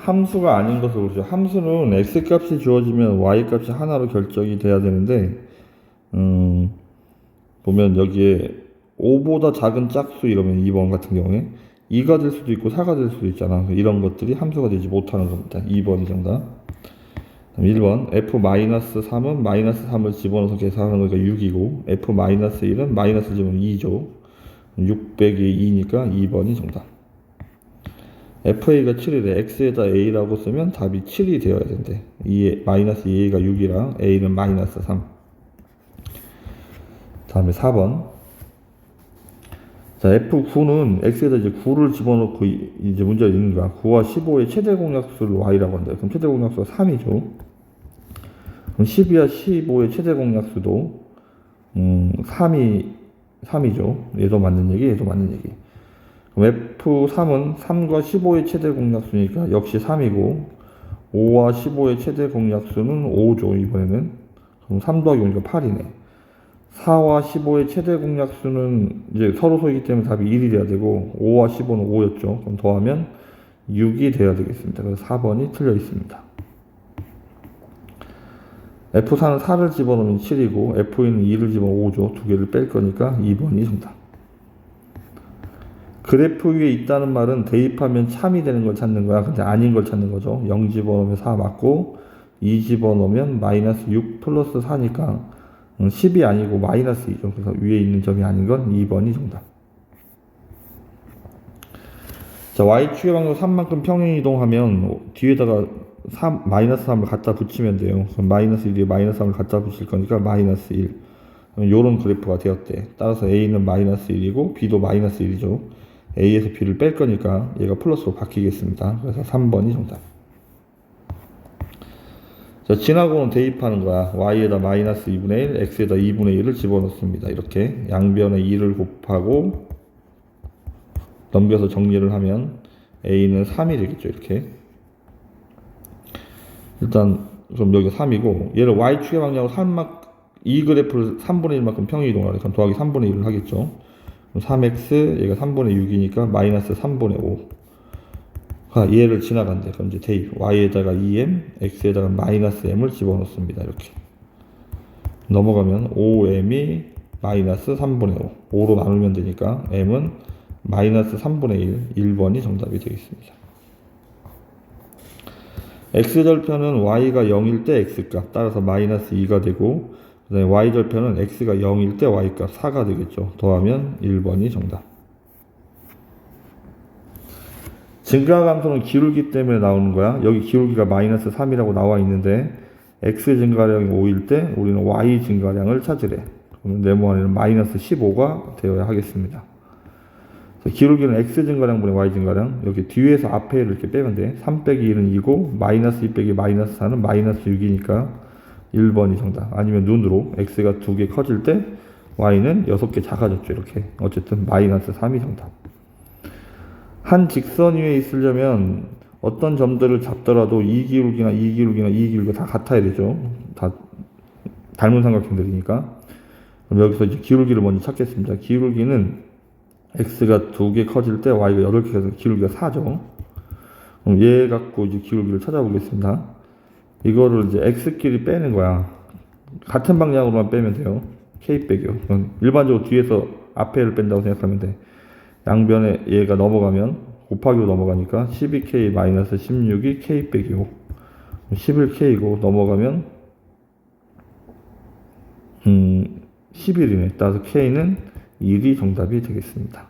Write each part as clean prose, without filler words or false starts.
함수가 아닌 것을 보죠. 함수는 x값이 주어지면 y값이 하나로 결정이 돼야 되는데 보면 여기에 5보다 작은 짝수 이러면 2번 같은 경우에 2가 될 수도 있고 4가 될 수도 있잖아. 이런 것들이 함수가 되지 못하는 겁니다. 2번이 정답. 1번 f-3은 마이너스 3을 집어넣어서 계산하는 거니까 6이고 f-1은 마이너스 집어넣으면 2죠. 6 빼기 2니까 2번이 정답. fa가 7이래. x에다 a라고 쓰면 답이 7이 되어야 된대. 마이너스 2a가 6이라 a는 마이너스 3. 다음에 4번. 자, f9는 x에다 이제 9를 집어넣고 이제 문제가 있는 거야. 9와 15의 최대 공약수를 y라고 한다. 그럼 최대 공약수가 3이죠. 그럼 12와 15의 최대 공약수도 3이죠. 얘도 맞는 얘기, 얘도 맞는 얘기. 그럼 F3은 3과 15의 최대 공약수니까 역시 3이고 5와 15의 최대 공약수는 5죠. 이번에는. 그럼 3 더하기 5니까 8이네. 4와 15의 최대 공약수는 이제 서로 소이기 때문에 답이 1이 돼야 되고 5와 15는 5였죠. 그럼 더하면 6이 돼야 되겠습니다. 그래서 4번이 틀려 있습니다. F4는 4를 집어넣으면 7이고 F2는 2를 집어넣으면 5죠. 두 개를 뺄 거니까 2번이 정답. 그래프 위에 있다는 말은 대입하면 참이 되는 걸 찾는 거야. 근데 아닌 걸 찾는 거죠. 0 집어넣으면 4 맞고 2 집어넣으면 마이너스 6 플러스 4니까 10이 아니고 마이너스 2죠. 그래서 위에 있는 점이 아닌 건 2번이 정답. 자, y축의 방향 3만큼 평행이동하면 뒤에다가 마이너스 3을 갖다 붙이면 돼요. 그럼 마이너스 1에 마이너스 3을 갖다 붙일 거니까 마이너스 1. 요런 그래프가 되었대. 따라서 a는 마이너스 1이고 b도 마이너스 1이죠. a에서 b를 뺄 거니까 얘가 플러스로 바뀌겠습니다. 그래서 3번이 정답. 자, 진하고는 대입하는 거야. y에다 마이너스 2분의 1, x에다 2분의 1을 집어넣습니다. 이렇게 양변에 2를 곱하고 넘겨서 정리를 하면 a는 3이 되겠죠. 이렇게. 일단 그럼 여기가 3이고 얘를 y축의 방향으로 이 그래프를 3분의 1만큼 평행이동하래. 그럼 더하기 3분의 1을 하겠죠. 그럼 3x 얘가 3분의 6이니까 마이너스 3분의 5. 얘를 지나간대. 그럼 이제 대입 y에다가 2m, x에다가 마이너스 m을 집어넣습니다. 이렇게 넘어가면 5m이 마이너스 3분의 5. 5로 나누면 되니까 m은 마이너스 3분의 1. 1번이 정답이 되겠습니다. x절편은 y가 0일 때 x값 따라서 마이너스 2가 되고 그 다음에 y절편은 x가 0일 때 y값 4가 되겠죠. 더하면 1번이 정답. 증가함수는 기울기 때문에 나오는 거야. 여기 기울기가 마이너스 3이라고 나와 있는데 x 증가량이 5일 때 우리는 y 증가량을 찾으래. 그러면 네모안에는 마이너스 15가 되어야 하겠습니다. 기울기는 x 증가량분의 y 증가량. 여기 뒤에서 앞에를 이렇게 빼면 돼. 3 빼기 1은 2고 마이너스 2 빼기 마이너스 4는 마이너스 6이니까 1번이 정답. 아니면 눈으로 x가 2개 커질 때 y는 6개 작아졌죠. 이렇게. 어쨌든 마이너스 3이 정답. 한 직선 위에 있으려면 어떤 점들을 잡더라도 이 기울기나 이 기울기나 이 기울기가 다 같아야 되죠. 다 닮은 삼각형들이니까. 그럼 여기서 이제 기울기를 먼저 찾겠습니다. 기울기는 x가 2개 커질 때 y가 8개 커서 기울기가 4죠. 그럼 얘 갖고 이제 기울기를 찾아보겠습니다. 이거를 이제 x끼리 빼는 거야. 같은 방향으로만 빼면 돼요. k 빼기요. 일반적으로 뒤에서 앞에를 뺀다고 생각하면 돼. 양변에 얘가 넘어가면 곱하기로 넘어가니까 12k-16이 k 빼기 5. 11k이고 넘어가면 11이네. 따라서 k는 1이 정답이 되겠습니다.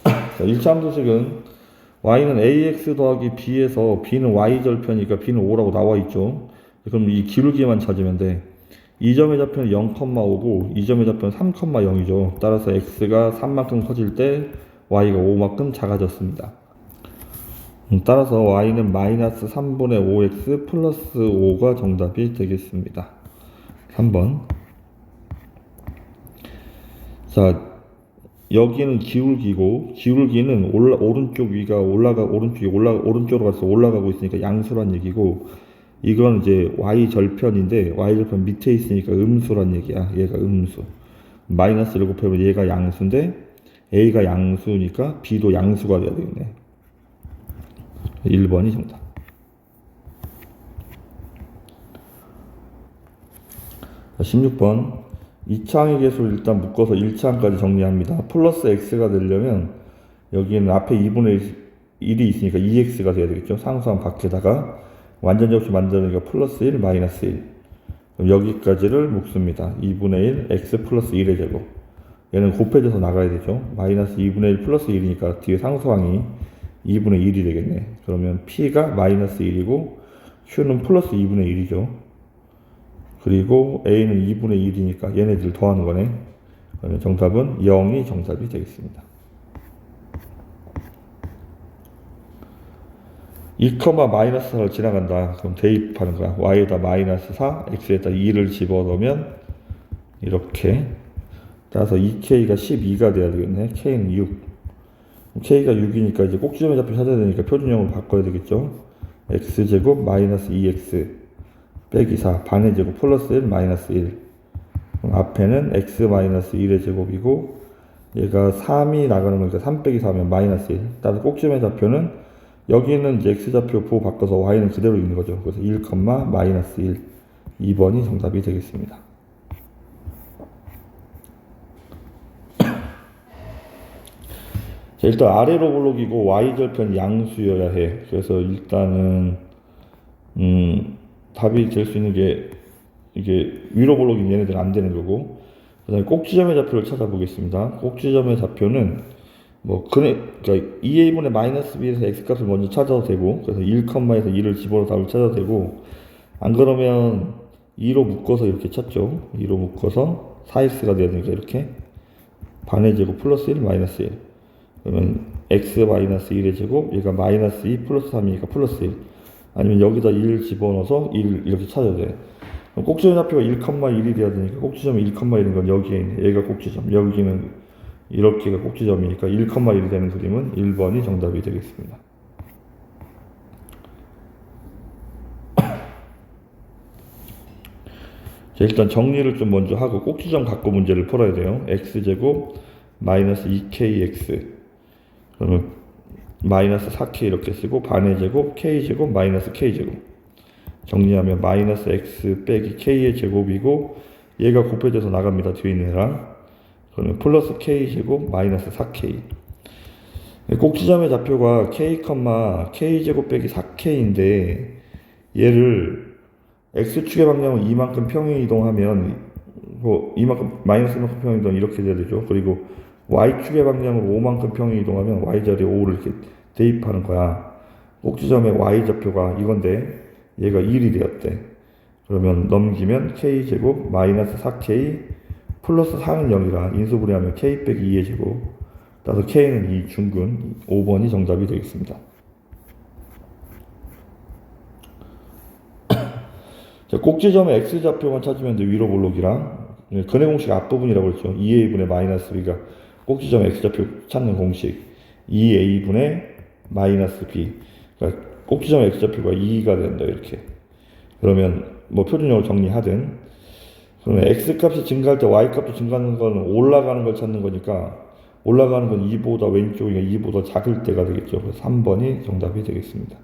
자, 1차 함수식은 y는 ax 더하기 b에서 b는 y절편이니까 b는 5라고 나와 있죠. 그럼 이 기울기만 찾으면 돼. 이 점의 좌표는 0,5고 이 점의 좌표는 3,0이죠. 따라서 x가 3만큼 커질 때 y가 5만큼 작아졌습니다. 따라서 y는 마이너스 3분의 5x 플러스 5가 정답이 되겠습니다. 3번. 자, 여기는 기울기고 기울기는 오른쪽 위가 오른쪽으로 가서 올라가고 있으니까 양수란 얘기고 이건 이제 y절편인데 y절편 밑에 있으니까 음수란 얘기야. 얘가 음수. 마이너스를 곱하면 얘가 양수인데 A가 양수니까 B도 양수가 돼야 되겠네. 1번이 정답. 16번. 2차항의 개수를 일단 묶어서 1차항까지 정리합니다. 플러스 x가 되려면 여기는 앞에 2분의 1이 있으니까 2x가 돼야 되겠죠. 상수항 밖에다가 완전히 없이 만드니까 플러스 1, 마이너스 1. 그럼 여기까지를 묶습니다. 2분의 1, x 플러스 1의 제곱. 얘는 곱해져서 나가야 되죠. 마이너스 2분의 1 플러스 1이니까 뒤에 상수항이 2분의 1이 되겠네. 그러면 p가 마이너스 1이고 q는 플러스 2분의 1이죠. 그리고 a는 2분의 1이니까 얘네들 더하는 거네. 그러면 정답은 0이 정답이 되겠습니다. 2, 마이너스 4를 지나간다. 그럼 대입하는 거야. y에다 마이너스 4, x에다 2를 집어넣으면 이렇게. 따라서 2k가 12가 돼야 되겠네. k는 6. k가 6이니까 이제 꼭지점의 좌표 찾아야 되니까 표준형으로 바꿔야 되겠죠. x제곱 마이너스 2x 빼기 4, 반의 제곱 플러스 1 마이너스 1. 그럼 앞에는 x 마이너스 1의 제곱이고 얘가 3이 나가는 거니까 3 빼기 4면 마이너스 1. 따라서 꼭지점의 좌표는 여기는 이제 x좌표 부호 바꿔서 y는 그대로 있는 거죠. 그래서 1, 마이너스 1. 2번이 정답이 되겠습니다. 자, 일단 아래로 블록이고 y절편 양수여야 해. 그래서 일단은 답이 될 수 있는 게 이게 위로 블록이면 얘네들은 안 되는 거고, 그 다음에 꼭지점의 좌표를 찾아보겠습니다. 꼭지점의 좌표는 뭐 그러니까 2a분의 마이너스 b에서 x값을 먼저 찾아도 되고, 그래서 1,에서 2를 집어넣어 답을 찾아도 되고, 안 그러면 2로 묶어서 이렇게 찾죠. 2로 묶어서 4x가 돼야 되니까 이렇게 반의 제곱 플러스 1 마이너스 1. 그러면 x 마이너스 1의 제곱, 얘가 마이너스 2 플러스 3이니까 플러스 1. 아니면 여기다 1 집어넣어서 1 이렇게 찾아야 돼. 꼭지점 좌표가 1,1이 돼야 되니까 꼭지점이 1,1인 건 여기에 있네. 얘가 꼭지점, 여기는 이렇게가 꼭지점이니까 1,1이 되는 그림은 1번이 정답이 되겠습니다. 자, 일단 정리를 좀 먼저 하고 꼭지점 갖고 문제를 풀어야 돼요. x제곱 마이너스 2kx, 그러면 마이너스 4k 이렇게 쓰고 반의 제곱 k제곱 마이너스 k제곱 정리하면 마이너스 x 빼기 k의 제곱이고 얘가 곱해져서 나갑니다. 뒤에 있는 애랑. 그러면 플러스 k제곱 마이너스 4k. 꼭지점의 좌표가 k제곱 빼기 4k인데 얘를 x축의 방향은 이만큼 평행 이동하면 뭐 이만큼 마이너스 이만큼 평행 이동 이렇게 돼야 되죠. 그리고 y축의 방향으로 5만큼 평행 이동하면 y자리에 5를 이렇게 대입하는 거야. 꼭지점의 y좌표가 이건데 얘가 1이 되었대. 그러면 넘기면 k제곱 마이너스 4k 플러스 4는 0이라 인수분해하면 k 빼기 2의 제곱. 따라서 k는 2 중근 5번이 정답이 되겠습니다. 자, 꼭지점의 x좌표만 찾으면 돼. 위로 블록이랑 근해 공식 앞부분이라고 그랬죠. 2a분의 마이너스 b가 꼭지점 x좌표 찾는 공식 2a분의 마이너스 b. 그러니까 꼭지점 x좌표가 2가 된다 이렇게. 그러면 뭐 표준형으로 정리하든, 그러면 x값이 증가할 때 y값도 증가하는 거는 올라가는 걸 찾는 거니까 올라가는 건 2보다 왼쪽이니까 2보다 작을 때가 되겠죠. 그래서 3번이 정답이 되겠습니다.